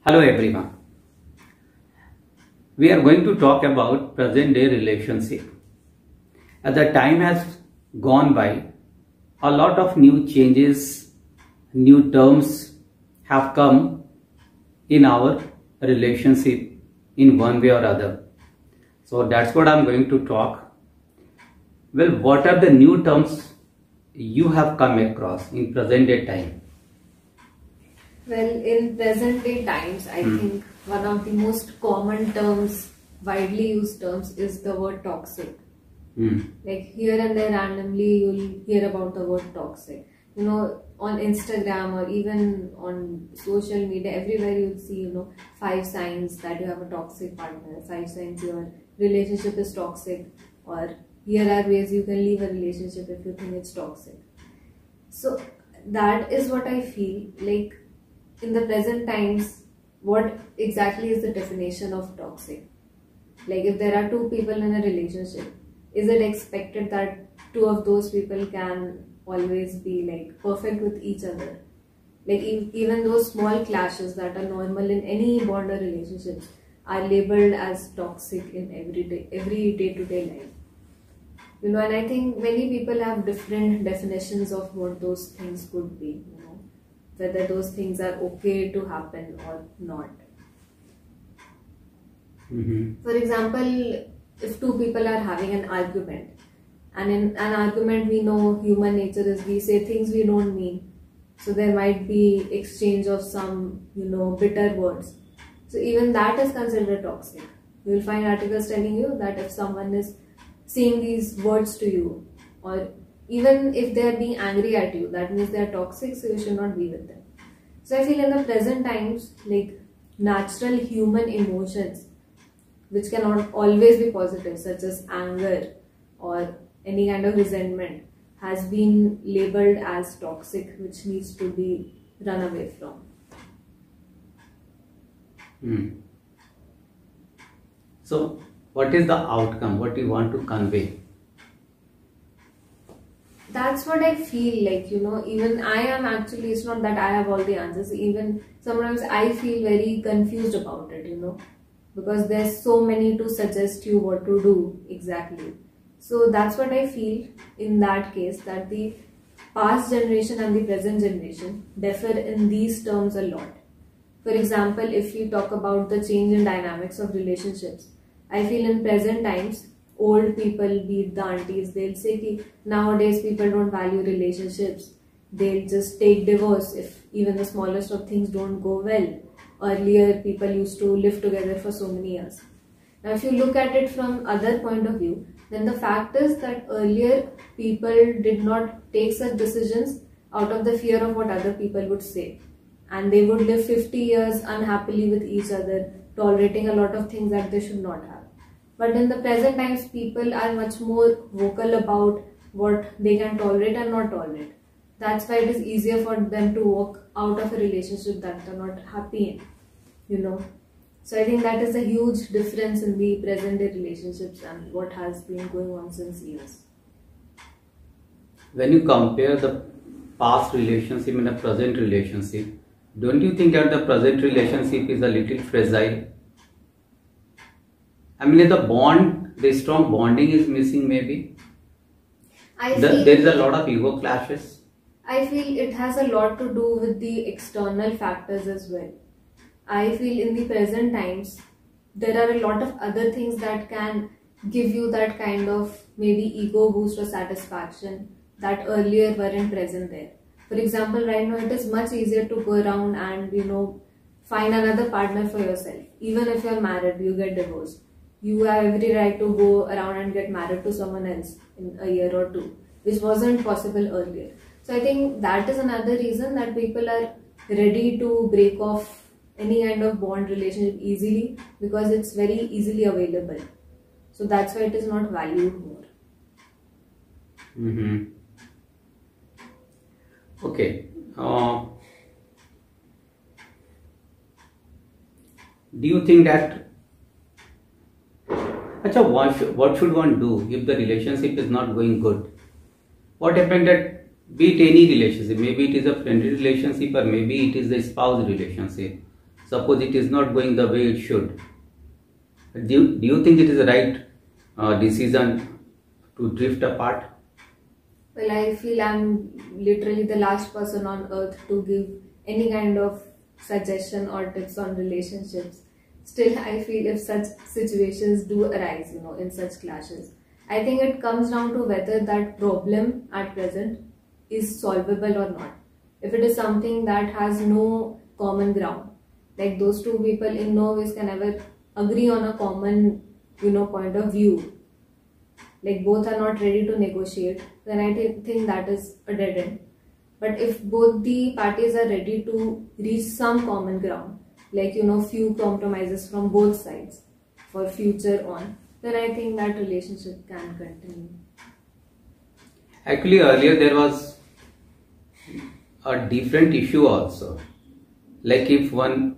Hello everyone. We are going to talk about present day relationship. As the time has gone by, a lot of new changes, new terms have come in our relationship in one way or other. So that's what I'm going to talk. Well, what are the new terms you have come across in present day time? Well, in present day times, I think one of the most common terms, widely used terms, is the word toxic. Like here and there randomly you'll hear about the word toxic. You know, on Instagram or even on social media, everywhere you'll see, 5 signs that you have a toxic partner, 5 signs your relationship is toxic, or here are ways you can leave a relationship if you think it's toxic. So that is what I feel like. In the present times, what exactly is the definition of toxic? Like if there are 2 people in a relationship, is it expected that 2 of those people can always be like perfect with each other? Like even those small clashes that are normal in any bond or relationships are labeled as toxic in every day-to-day life. And I think many people have different definitions of what those things could be. Whether those things are okay to happen or not. For example, if 2 people are having an argument, and in an argument we know human nature is we say things we don't mean, so there might be exchange of some bitter words, so even that is considered toxic. You will find articles telling you that if someone is saying these words to you, or even if they are being angry at you, that means they are toxic, so you should not be with them. So I feel in the present times, like natural human emotions, which cannot always be positive, such as anger or any kind of resentment, has been labeled as toxic, which needs to be run away from. So what is the outcome? What do you want to convey? That's what I feel like, even I am actually, it's not that I have all the answers. Even sometimes I feel very confused about it, because there's so many to suggest you what to do exactly. So that's what I feel in that case, that the past generation and the present generation differ in these terms a lot. For example, if you talk about the change in dynamics of relationships, I feel in present times, old people, be it the aunties, they'll say that nowadays people don't value relationships. They'll just take divorce if even the smallest of things don't go well. Earlier, people used to live together for so many years. Now, if you look at it from other point of view, then the fact is that earlier people did not take such decisions out of the fear of what other people would say. And they would live 50 years unhappily with each other, tolerating a lot of things that they should not have. But in the present times, people are much more vocal about what they can tolerate and not tolerate. That's why it is easier for them to walk out of a relationship that they're not happy in, So I think that is a huge difference in the present day relationships and what has been going on since years. When you compare the past relationship and the present relationship, don't you think that the present relationship is a little fragile? I mean, the strong bonding is missing maybe. There is a lot of ego clashes. I feel it has a lot to do with the external factors as well. I feel in the present times, there are a lot of other things that can give you that kind of maybe ego boost or satisfaction that earlier weren't present there. For example, right now it is much easier to go around and, find another partner for yourself. Even if you're married, you get divorced, you have every right to go around and get married to someone else in a year or 2, which wasn't possible earlier. So I think that is another reason that people are ready to break off any kind of bond relationship easily, because it's very easily available. So that's why it is not valued more. Okay. Do you think that what should one do if the relationship is not going good? What happened that, be it any relationship, maybe it is a friendly relationship or maybe it is a spouse relationship. suppose it is not going the way it should, do you think it is the right decision to drift apart? Well, I feel I'm literally the last person on earth to give any kind of suggestion or tips on relationships. Still, I feel if such situations do arise, in such clashes, I think it comes down to whether that problem at present is solvable or not. If it is something that has no common ground, like those two people in no ways can ever agree on a common, point of view, like both are not ready to negotiate, then I think that is a dead end. But if both the parties are ready to reach some common ground, like few compromises from both sides for future on, then I think that relationship can continue. Actually, earlier there was a different issue also. Like if one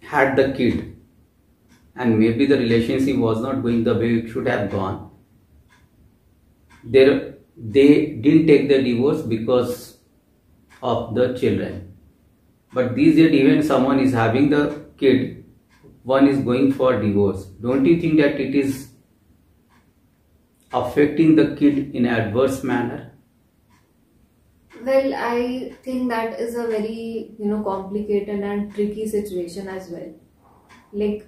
had the kid and maybe the relationship was not going the way it should have gone, they didn't take the divorce because of the children. But these days, even someone is having the kid, one is going for divorce. Don't you think that it is affecting the kid in an adverse manner? Well, I think that is a very, complicated and tricky situation as well. Like,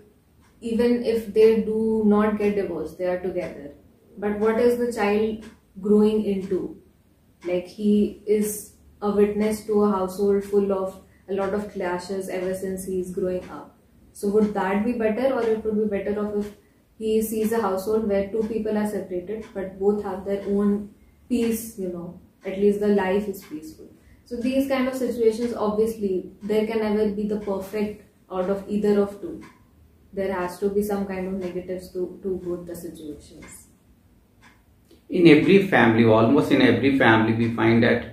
even if they do not get divorced, they are together. But what is the child growing into? Like, he is a witness to a household full of a lot of clashes ever since he is growing up. So would that be better, or it would be better off if he sees a household where two people are separated but both have their own peace, at least the life is peaceful. So these kind of situations, obviously, there can never be the perfect out of either of two. There has to be some kind of negatives to both the situations. In every family, almost in every family, we find that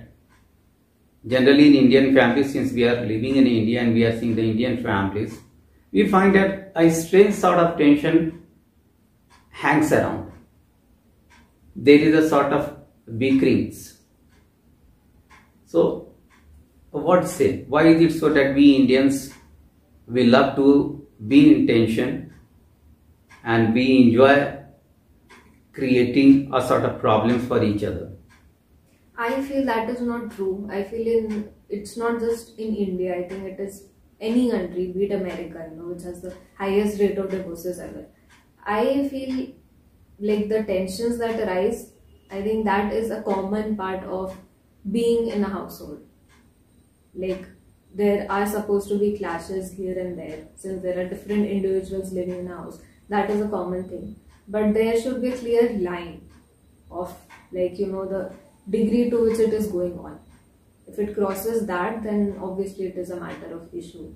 generally in Indian families, since we are living in India and we are seeing the Indian families, we find that a strange sort of tension hangs around. There is a sort of bickerings. So, what say? Why is it so that we Indians, we love to be in tension and we enjoy creating a sort of problems for each other? I feel that is not true. I feel it's not just in India. I think it is any country, be it America, which has the highest rate of divorces ever. I feel like the tensions that arise, I think that is a common part of being in a household. Like, there are supposed to be clashes here and there, since there are different individuals living in a house. That is a common thing. But there should be a clear line of, the degree to which it is going on. If it crosses that, then obviously it is a matter of issue.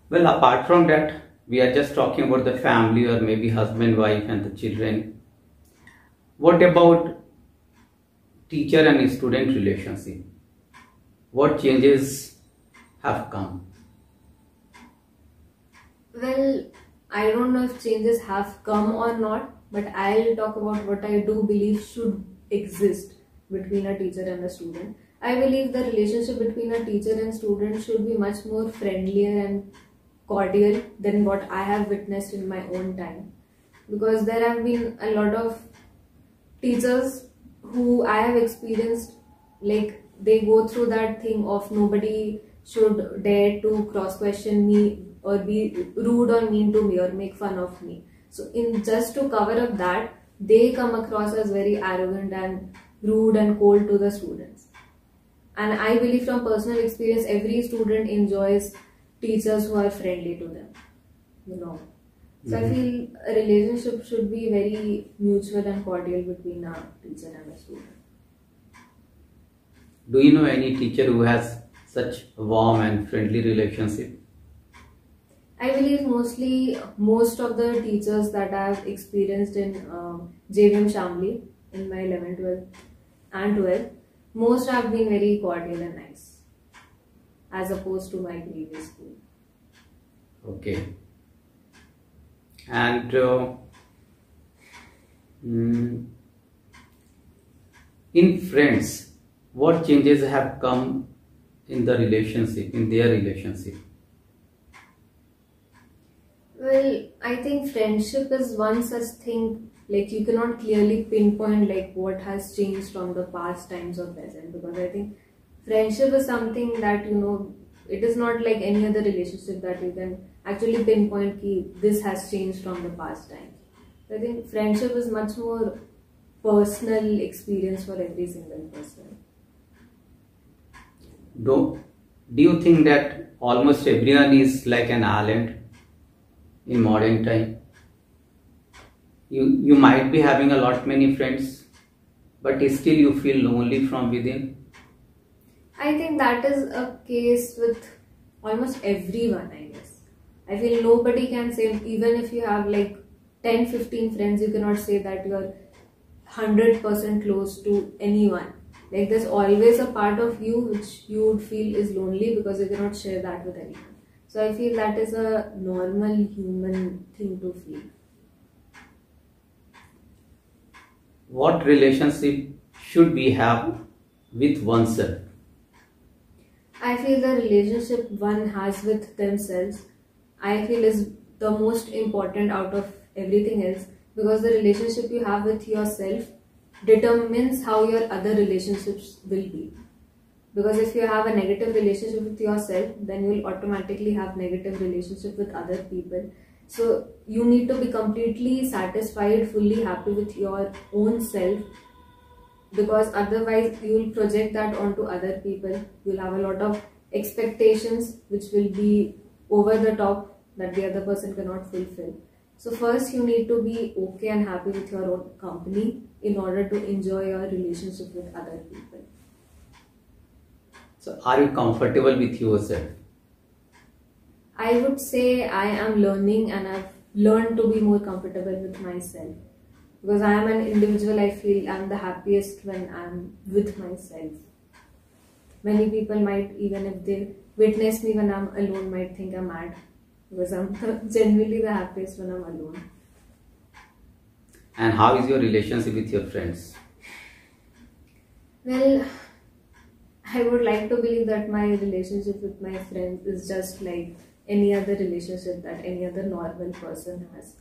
Well, apart from that, we are just talking about the family or maybe husband, wife and the children. What about teacher and student relationship? What changes have come? Well, I don't know if changes have come or not, but I'll talk about what I do believe should exist between a teacher and a student. I believe the relationship between a teacher and student should be much more friendlier and cordial than what I have witnessed in my own time. Because there have been a lot of teachers who I have experienced, like, they go through that thing of nobody should dare to cross question me or be rude or mean to me or make fun of me. So in just to cover up that, they come across as very arrogant and rude and cold to the students. And I believe from personal experience, every student enjoys teachers who are friendly to them, So I feel a relationship should be very mutual and cordial between a teacher and a student. Do you know any teacher who has such warm and friendly relationship? I believe most of the teachers that I have experienced in JVM Shamli in my 11th, 12th and 12th, most have been very cordial and nice as opposed to my previous school. Okay. And in friends, what changes have come in the relationship, in their relationship? Well, I think friendship is one such thing, like you cannot clearly pinpoint like what has changed from the past times or present, because I think friendship is something that, it is not like any other relationship that you can actually pinpoint ki this has changed from the past times. I think friendship is much more personal experience for every single person. Do you think that almost everyone is like an island in modern time? You might be having a lot many friends, but still you feel lonely from within. I think that is a case with almost everyone, I guess. I feel nobody can say, even if you have like 10-15 friends, you cannot say that you are 100% close to anyone. Like there's always a part of you which you would feel is lonely because you cannot share that with anyone. So I feel that is a normal human thing to feel. What relationship should we have with oneself? I feel the relationship one has with themselves, I feel is the most important out of everything else, because the relationship you have with yourself determines how your other relationships will be. Because if you have a negative relationship with yourself, then you will automatically have negative relationship with other people. So you need to be completely satisfied, fully happy with your own self, because otherwise you will project that onto other people. You will have a lot of expectations which will be over the top that the other person cannot fulfill. So first you need to be okay and happy with your own company in order to enjoy your relationship with other people. So are you comfortable with yourself? I would say I am learning, and I've learned to be more comfortable with myself. Because I am an individual, I feel I'm the happiest when I'm with myself. Many people might, even if they witness me when I'm alone, might think I'm mad. Because I'm genuinely the happiest when I'm alone. And how is your relationship with your friends? Well, I would like to believe that my relationship with my friends is just like any other relationship that any other normal person has.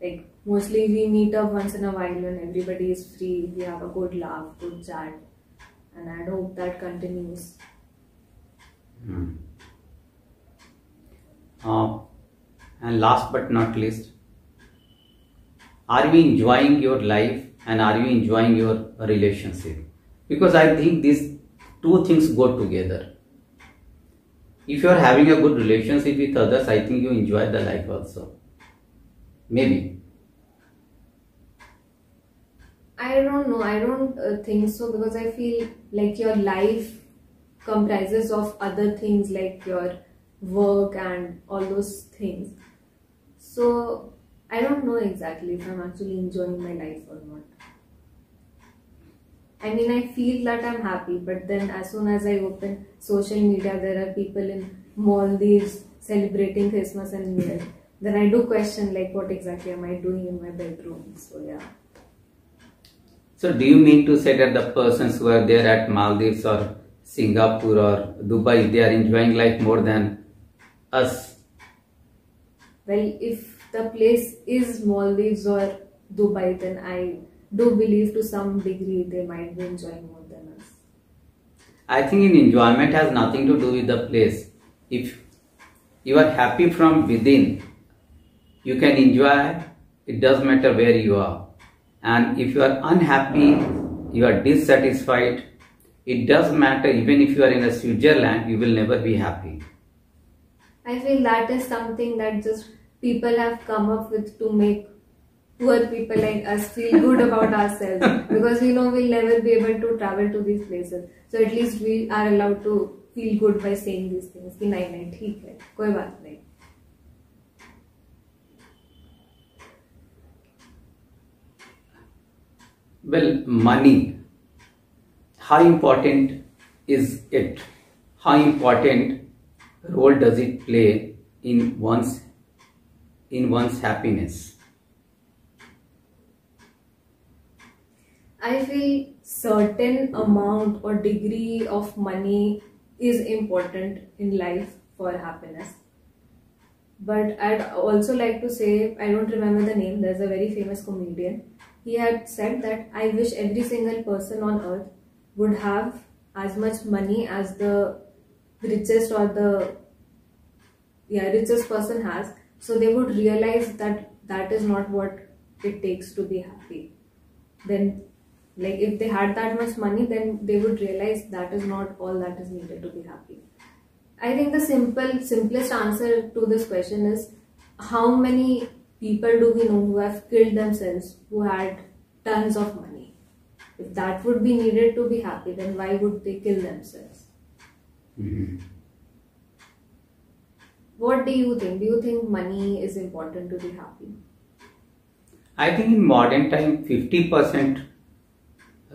Like mostly we meet up once in a while when everybody is free, we have a good laugh, good chat, and I hope that continues. And last but not least, are you enjoying your life and are you enjoying your relationship? Because I think these two things go together. If you are having a good relationship with others, I think you enjoy the life also. Maybe. I don't know, I don't think so, because I feel like your life comprises of other things like your work and all those things. So I don't know exactly if I'm actually enjoying my life or not. I mean, I feel that I'm happy, but then as soon as I open social media, there are people in Maldives celebrating Christmas and New Year. Then I do question like what exactly am I doing in my bedroom. So yeah. So do you mean to say that the persons who are there at Maldives or Singapore or Dubai, they are enjoying life more than us? Well, if the place is Maldives or Dubai, then I do believe to some degree they might be enjoying more than us. I think in enjoyment has nothing to do with the place. If you are happy from within, you can enjoy. It doesn't matter where you are. And if you are unhappy, you are dissatisfied, it doesn't matter. Even if you are in a Switzerland, you will never be happy. I feel that is something that just people have come up with to make poor people like us feel good about ourselves, because we know we'll never be able to travel to these places. So at least we are allowed to feel good by saying these things. कि नहीं नहीं ठीक है, कोई बात नहीं. Well, money. How important is it? How important role does it play in one's happiness? I feel certain amount or degree of money is important in life for happiness. But I'd also like to say, I don't remember the name, there's a very famous comedian. He had said that I wish every single person on earth would have as much money as the richest or the richest person has, so they would realize that that is not what it takes to be happy. Then, like, if they had that much money, then they would realize that is not all that is needed to be happy. I think the simplest answer to this question is, how many people do we know who have killed themselves who had tons of money? If that would be needed to be happy, then why would they kill themselves? Mm-hmm. What do you think? Do you think money is important to be happy? I think in modern time, 50%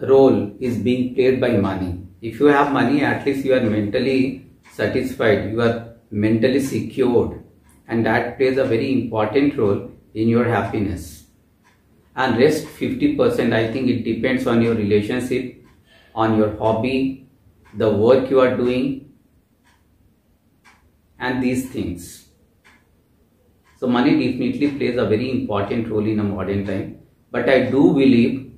role is being played by money. If you have money, at least you are mentally satisfied, you are mentally secured, and that plays a very important role in your happiness. And rest 50%, I think it depends on your relationship, on your hobby, the work you are doing, and these things. So money definitely plays a very important role in a modern time. But I do believe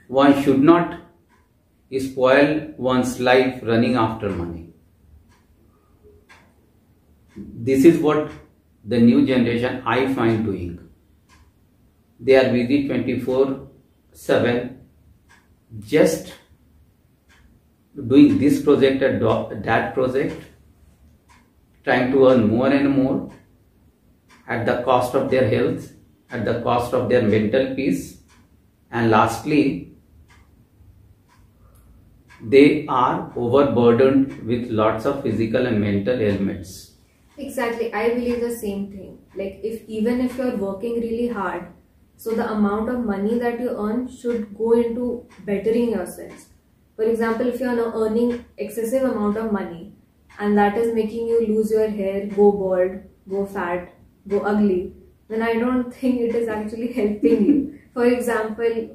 one should not spoil one's life running after money. This is what the new generation I find doing. They are busy 24/7, just doing this project or that project, trying to earn more and more at the cost of their health, at the cost of their mental peace, and lastly, they are overburdened with lots of physical and mental ailments. Exactly, I believe the same thing. Like, even if you're working really hard, so the amount of money that you earn should go into bettering yourself. For example, if you're earning excessive amount of money and that is making you lose your hair, go bald, go fat, go ugly, then I don't think it is actually helping you. For example,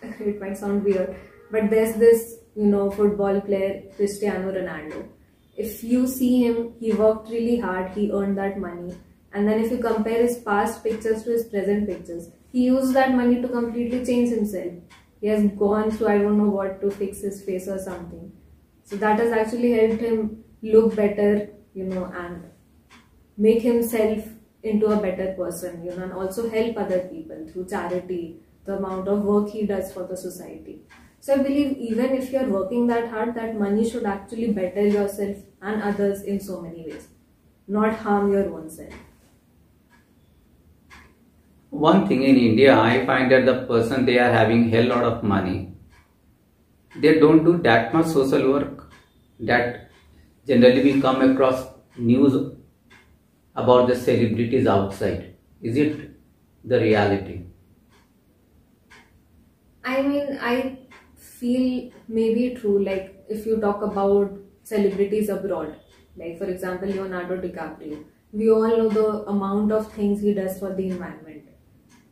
it might sound weird, but there's this, football player, Cristiano Ronaldo. If you see him, he worked really hard, he earned that money. And then if you compare his past pictures to his present pictures, he used that money to completely change himself. He has gone through, I don't know what, to fix his face or something. So that has actually helped him look better, and make himself into a better person, and also help other people through charity, the amount of work he does for the society. So I believe even if you're working that hard, that money should actually better yourself and others in so many ways, not harm your own self. One thing in India, I find that the person, they are having hell lot of money, they don't do that much social work that generally we come across news about the celebrities outside. Is it the reality? I mean, I feel maybe true, like if you talk about celebrities abroad, like for example Leonardo DiCaprio, we all know the amount of things he does for the environment.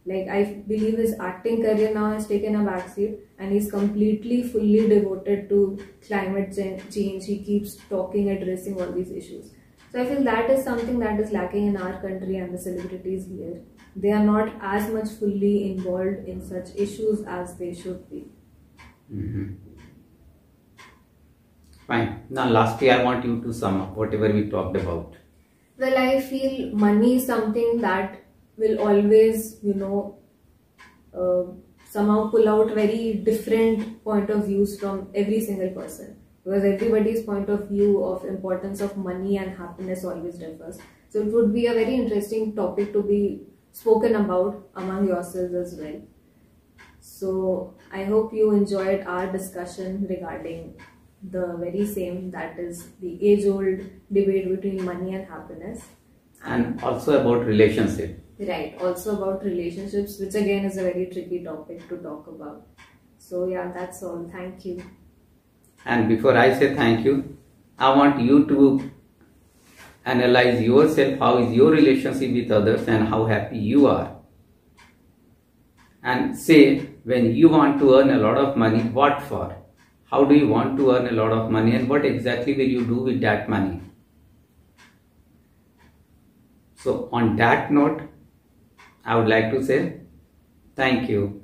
Like, I believe his acting career now has taken a backseat and he's completely fully devoted to climate change. He keeps talking, addressing all these issues. So I feel that is something that is lacking in our country and the celebrities here. They are not as much fully involved in such issues as they should be. Mm-hmm. Fine. Now lastly, I want you to sum up whatever we talked about. Well, I feel money is something that will always, somehow pull out very different point of views from every single person. Because everybody's point of view of importance of money and happiness always differs. So it would be a very interesting topic to be spoken about among yourselves as well. So I hope you enjoyed our discussion regarding the very same, that is the age-old debate between money and happiness. And also about relationship. Right, also about relationships, which again is a very tricky topic to talk about. So yeah, that's all. Thank you. And before I say thank you, I want you to analyze yourself, how is your relationship with others and how happy you are. And say when you want to earn a lot of money, what for? How do you want to earn a lot of money, and what exactly will you do with that money? So on that note, I would like to say thank you.